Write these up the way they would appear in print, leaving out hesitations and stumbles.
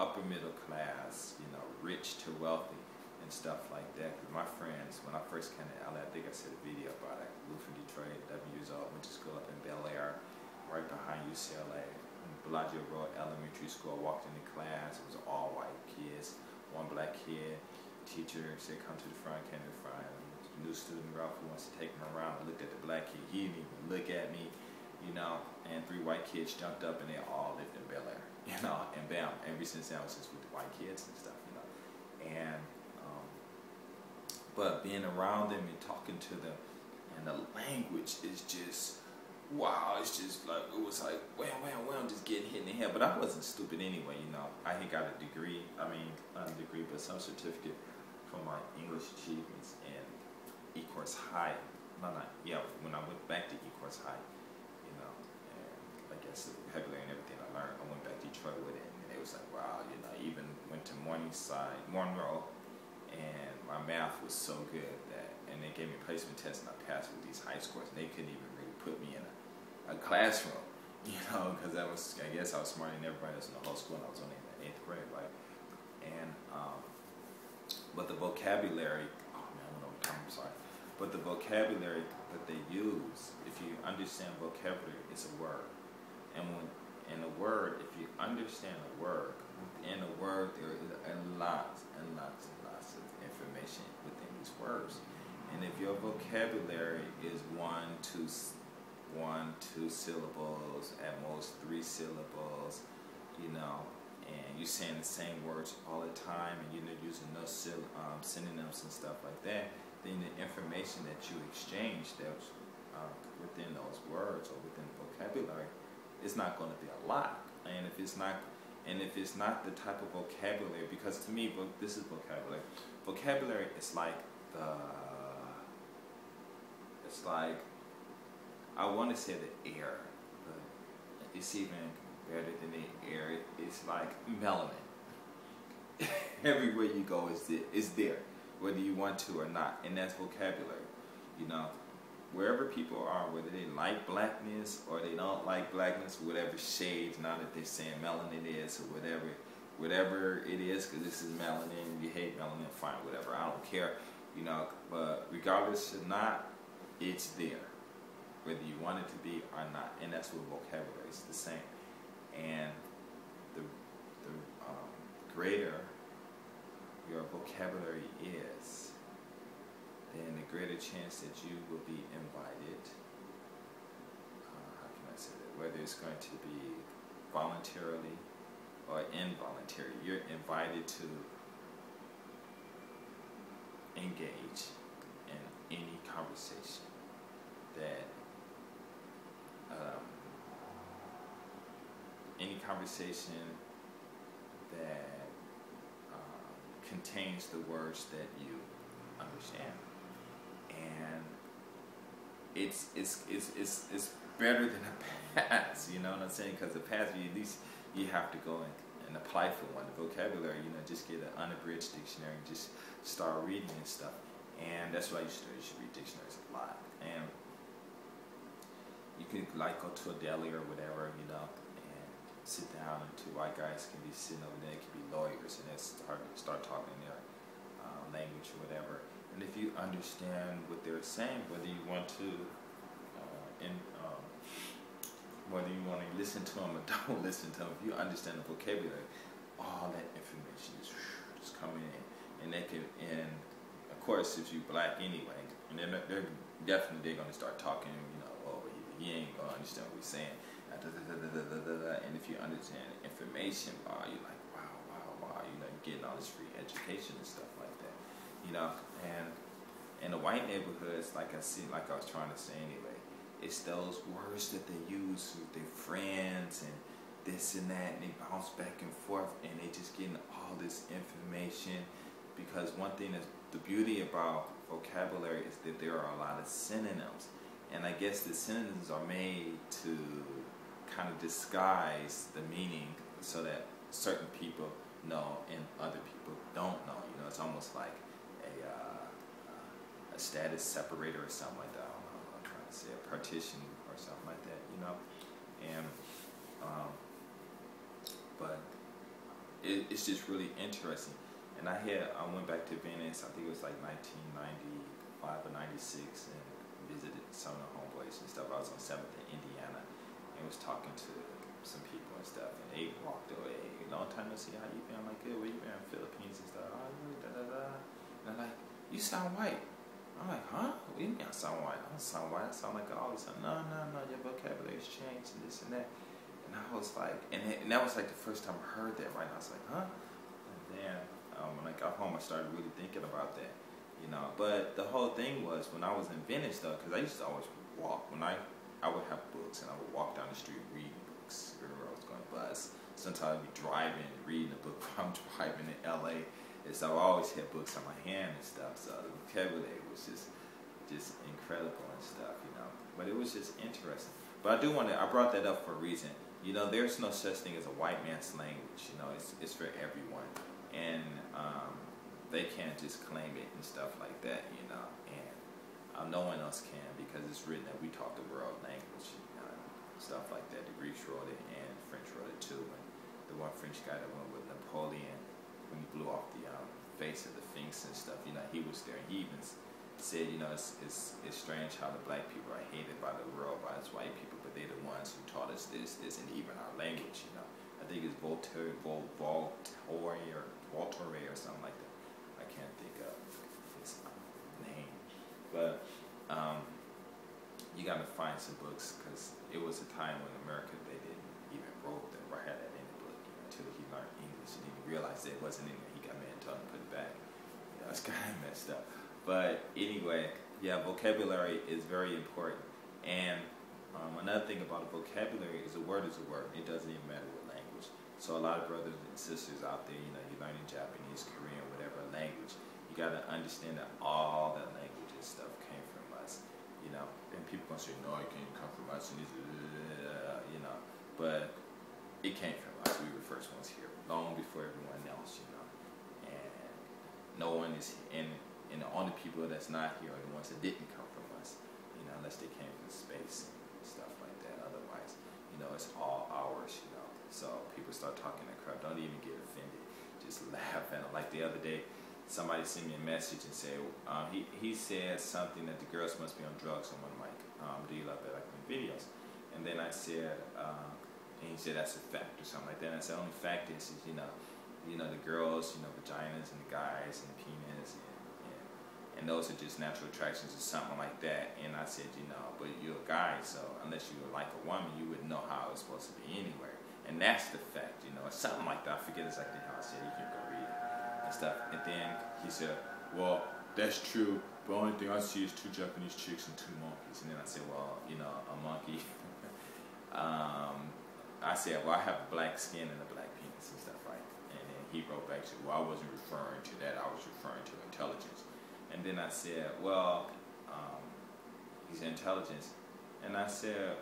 upper middle class, you know, rich to wealthy and stuff like that. Because my friends, when I first came to LA, I think I said a video about it. I moved from Detroit, 11 years old, went to school up in Bel Air, right behind UCLA. Bellagio Road Elementary School. I walked into class. It was all white kids, one black kid. Teacher said, "Come to the front." Came to the front. New student Ralph who wants to take him around. I looked at the black kid. He didn't even look at me, you know. And 3 white kids jumped up, and they all lived in Bel Air, you know. And bam, ever since then I was just with the white kids and stuff, you know. And but being around them and talking to them, and the language is just. Wow, it's just like, it was like, wham, wham, wham, just getting hit in the head. But I wasn't stupid anyway, you know. I had got a degree, not a degree, but some certificate for my English achievements in E-Course High. When I went back to E-Course High, you know, and I guess the vocabulary and everything I learned, I went back to Detroit with it, and it was like, wow, you know, I even went to Monroe, and my math was so good that, and they gave me a placement test, and I passed with these high scores, and they couldn't even really put me in a classroom, you know, because I guess I was smarter than everybody else in the whole school, and I was only in the 8th grade, right? And but the vocabulary, oh man, I went over time, I'm sorry. But the vocabulary that they use, if you understand vocabulary, it's a word, and when in a word, if you understand a word, within a word there is lots and lots and lots of information within these words, and if your vocabulary is one, two syllables, at most 3 syllables, you know, and you're saying the same words all the time, and you're not using no synonyms and stuff like that, then the information that you exchange that's within those words or within the vocabulary is not going to be a lot. And if it's not the type of vocabulary, because to me, this is vocabulary. Vocabulary is like I want to say the air, but it's even better than the air. It's like melanin. Everywhere you go, it's there, whether you want to or not, and that's vocabulary. You know, wherever people are, whether they like blackness or they don't like blackness, whatever shades, now that they're saying melanin is, or whatever it is, because this is melanin, you hate melanin, fine, whatever, I don't care, you know, but regardless or not, it's there, whether you want it to be or not, and that's what vocabulary is, the same. And the greater your vocabulary is, then the greater chance that you will be invited, how can I say that, whether it's going to be voluntarily or involuntary, you're invited to engage in any conversation that contains the words that you understand, and it's better than the past. You know what I'm saying? Because the past, at least you have to go and apply for one. The vocabulary, you know, just get an unabridged dictionary and just start reading and stuff. And that's what I used to do. You should read dictionaries a lot. And you could like go to a deli or whatever, you know, and sit down, and 2 white guys can be sitting over there, it could be lawyers, and they start talking their language or whatever. And if you understand what they're saying, whether you want to whether you want to listen to them or don't listen to them, if you understand the vocabulary, all that information is just coming in, and they can. And of course, if you black anyway, and they're definitely going to start talking, you know, oh, he ain't gonna understand what we're saying. And if you understand information, you're like, wow, you know, you're getting all this free education and stuff like that, you know. And in the white neighborhoods, like I was trying to say anyway, it's those words that they use with their friends and this and that, and they bounce back and forth, and they just getting all this information. Because one thing that's the beauty about vocabulary is that there are a lot of synonyms, and I guess the synonyms are made to kind of disguise the meaning so that certain people know and other people don't know. You know, it's almost like a status separator or something like that. I don't know, I'm trying to say a partition or something like that, you know. And but it's just really interesting. And I went back to Venice. I think it was like 1995 or 96, and visited some of the homeboys and stuff. I was on 7th in Indiana, and was talking to some people and stuff. And they walked away. Long time no see. How you been? I'm like, good. Where you been? Philippines and stuff. Oh, da da da. And they're like, you sound white. I'm like, huh? What do you mean I sound white? I don't sound white. I sound like all this. No, your vocabulary's changed and this and that. And I was like, and that was like the first time I heard that, right? And I was like, huh? And then when I got home, I started really thinking about that, you know. But the whole thing was when I was in Venice, though, because I used to always walk. When I would have books, and I would walk down the street reading books. Wherever I was going to bus. Sometimes I'd be driving, reading a book while I'm driving in LA. And so I always had books on my hand and stuff. So the vocabulary was just incredible and stuff, you know. But it was just interesting. But I brought that up for a reason. You know, there's no such thing as a white man's language. You know, it's for everyone, and they can't just claim it and stuff like that. You know, and no one else can, because it's written that we talk the world language, stuff like that. The Greeks wrote it, and the French wrote it too. And the one French guy that went with Napoleon when he blew off the face of the Sphinx and stuff, you know, he was there. He even said, you know, it's strange how the black people are hated by the world, by us white people, but they're the ones who taught us this, and even our language, you know. I think it's Voltaire or something like that. I can't think of his name. But you got to find some books, because it was a time when America, they didn't even write that in the book, you know, until he learned English and he realized that it wasn't in there. He got mad and told him to put it back. You know, it's kind of messed up. But anyway, yeah, vocabulary is very important. And another thing about a vocabulary is a word is a word. It doesn't even matter what language. So a lot of brothers and sisters out there, you know, you're learning Japanese, Korean, whatever language, you got to understand that all that language and stuff came from us, you know. And people gonna say, no, it can't come from us, and you know. But it came from us. We were the first ones here, long before everyone else, you know. And no one is, and the only people that's not here are the ones that didn't come from us, you know, unless they came from space and stuff like that. Otherwise, you know, it's all ours, you know. So people start talking that crap, don't even get offended. Just laugh at them. Like the other day, somebody sent me a message and said, he said something that the girls must be on drugs on one mic. Do you love black videos? And then I said, and he said that's a fact or something like that. And I said, the only fact is you know, the girls, you know, vaginas and the guys and penis and those are just natural attractions or something like that. And I said, you know, but you're a guy, so unless you were like a woman, you wouldn't know how it's supposed to be anywhere. And that's the fact, you know, it's something like that. I forget exactly how I said it. You can go read it and stuff. And then he said, well, that's true, but the only thing I see is 2 Japanese chicks and 2 monkeys. And then I said, well, you know, a monkey. I said, well, I have black skin and a black penis and stuff, right? And then he wrote back, said, well, I wasn't referring to that. I was referring to intelligence. And then I said, well, he's intelligence. And I said,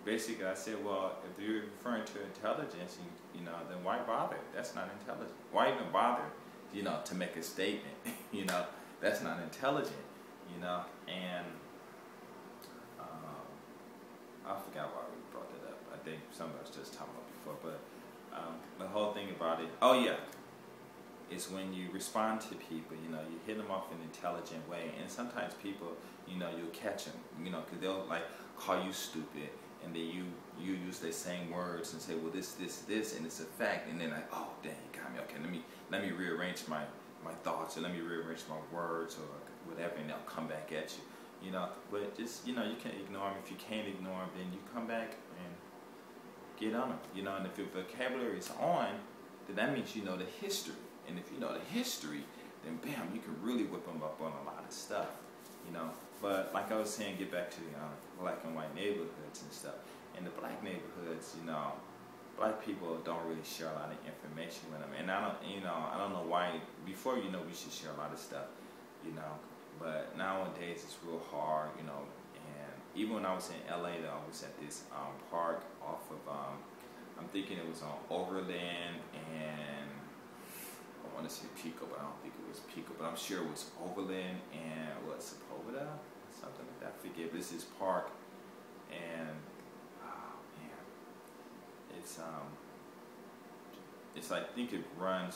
basically, I said, well, if you're referring to intelligence, you know, then why bother? That's not intelligent. Why even bother, you know, to make a statement? You know, that's not intelligent, you know. And I forgot why we brought that up. I think somebody was just talking about before. But the whole thing about it, oh yeah, it's when you respond to people, you know, you hit them off in an intelligent way. And sometimes people, you know, you'll catch them, you know, because they'll like call you stupid. And then you use their same words and say, well, this, and it's a fact. And then like, oh, dang, you got me. Okay, let me rearrange my thoughts, or let me rearrange my words, or whatever, and they'll come back at you. You know, but just, you know, you can't ignore them. If you can't ignore them, then you come back and get on them. You know, and if your vocabulary is on, then that means you know the history. And if you know the history, then bam, you can really whip them up on a lot of stuff. You know, but like I was saying, get back to the black and white neighborhoods and stuff. In the black neighborhoods, you know, black people don't really share a lot of information with them. And I don't know why. Before, you know, we should share a lot of stuff, you know. But nowadays it's real hard, you know. And even when I was in LA, though, I was at this park off of, I'm thinking it was on Overland and I want to say Pico, but I don't think it was Pico. But I'm sure it was Overland and Sepulveda, something like that. I forget. This is park, and oh man, it's it's like, I think it runs